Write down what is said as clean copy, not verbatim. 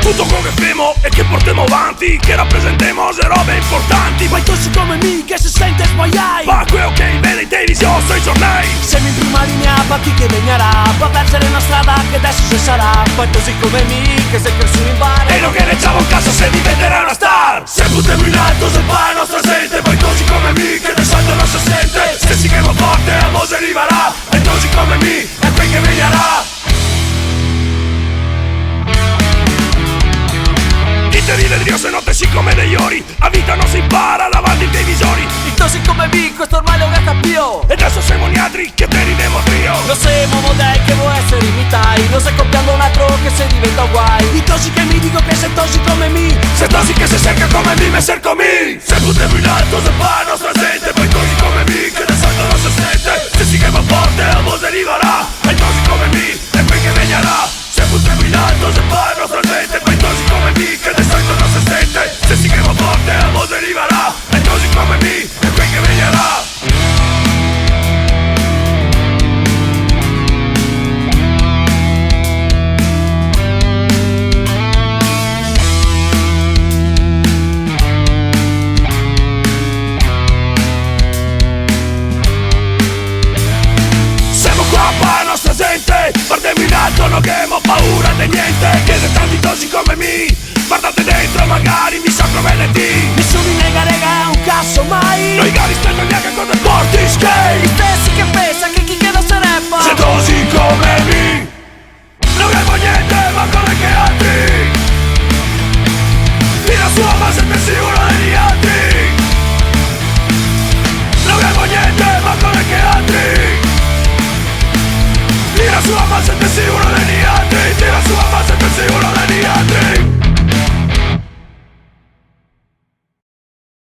tutto come femo e che portiamo avanti, che rappresentiamo le robe importanti. Ma così come me che si sente sbagliai, ma quello che vede in televisione sui giornali. Siamo in prima linea per chi che vegnerà, per perdere una strada che adesso se sarà. Poi così come me che sei cresciuto in bar e non che ne un caso se diventerà una star. Se buttiamo in alto se fa la nostra gente, poi così come me che del salto non si sente. Se si chiama forte a mo' si arriverà, e così come me è qui che vegnerà. Terribile Dio se notte si come degli ori, a vita non si impara davanti ai televisori. E così come me questo ormai lo gata più, e adesso siamo gli altri che te ridemo trio. Lo siamo modei che vuoi essere imitai, lo stai copiando un altro che se diventa guai. I tosi che mi dico che sei tosi come me, sei tosi che se cerca come me, me cerco me. Se buttiamo in alto se fa la nostra gente, poi tosi come me che del salto non si sente. Se si chiama forte a mo' si arriverà, e tosi come me è qui che vegnerà. Se buttiamo in alto se fa la nostra gente, poi tosi come me che del salto non si sente. Se si chiama forte a mo' si arriverà, e tosi come me è qui che vegnerà. Guardiamo in alto, non abbiamo paura di niente. Chiede tanti tosi come me, guardate dentro, magari mi sa come venerdì. Nessuno mi nega, rega, è un cazzo mai. Noi gari stanno neanche con dei porti skate. I stessi che pensa che chi che non se ne fa. Se tosi come